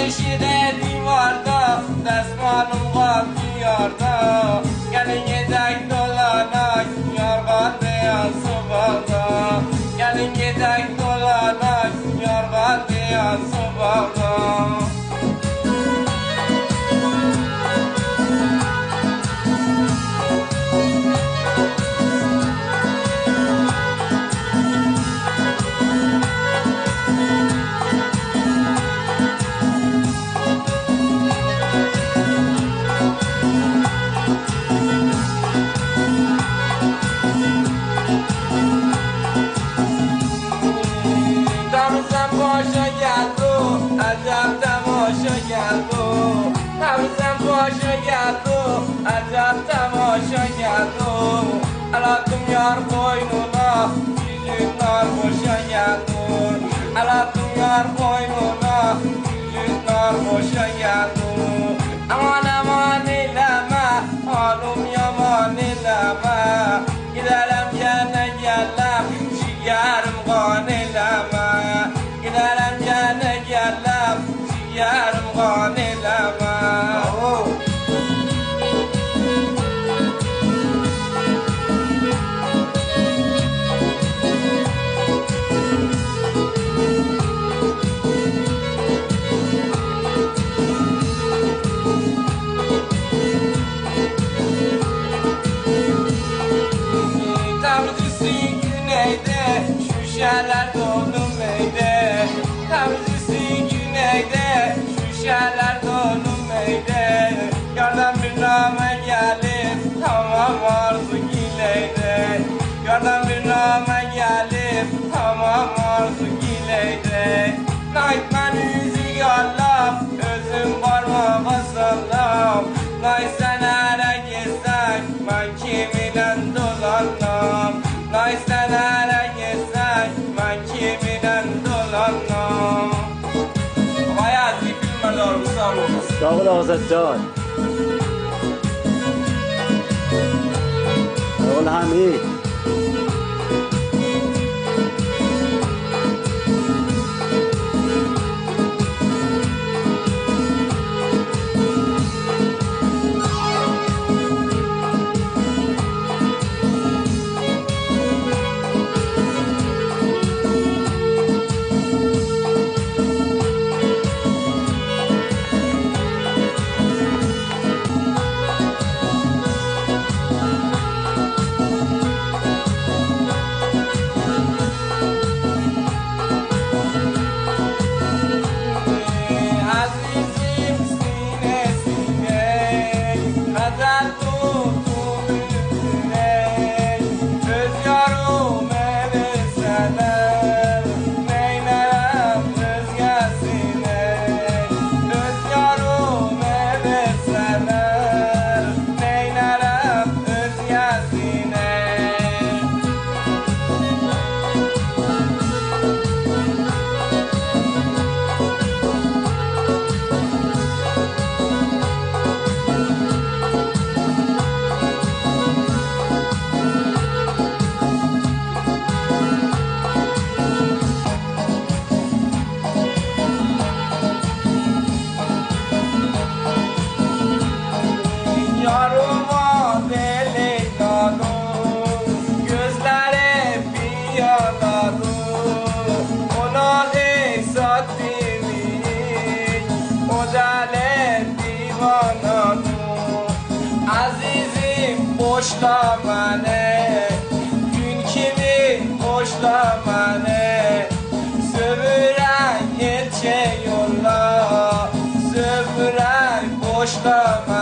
işide divarda, desmanım var diyarda. Gelin gidek dolanak, yorgan beyaz sobada. Gelin gidek dolanak, yorgan beyaz sobada. Boşa geldi, acab tamaşa geldi. Tavizem boşa geldi, acab tamaşa geldi. Alattım yar boynuna, yüzükler boşa geldi. Alattım yar boynuna, yüzükler boşa geldi. Aman aman eyleme, hanım yaman eyleme. Gidelim gene gelem, ciğerim kan eyleme. Gidelim gene gelem, ciğerim kan eyleme. Tavzisi güneyde, şuşeler dolu meyde. Tavzisi güneyde, şuşeler dolu meyde. Yardan bir name gelip, tamam arzu gileyde. Yardan bir name gelip, tamam arzu gileyde. Naytman yüzü yallam, özüm parmağa sallam. Nay sen ere gitsek, ben kiminle dolanam. Nay sen ere gitsek, ben kiminle dolanam. Bayağı zikrilmeler sağ olasın. Sağ ol Azatcan. Sağ ol Hamid. Yarıma delik dadı, gözleri bir yanadı. Ona hesap demeyin, o deli divanadı. Azizim boşla beni, gün kimi boşla beni. Sövüren elçe yolla, sövüren boşla beni.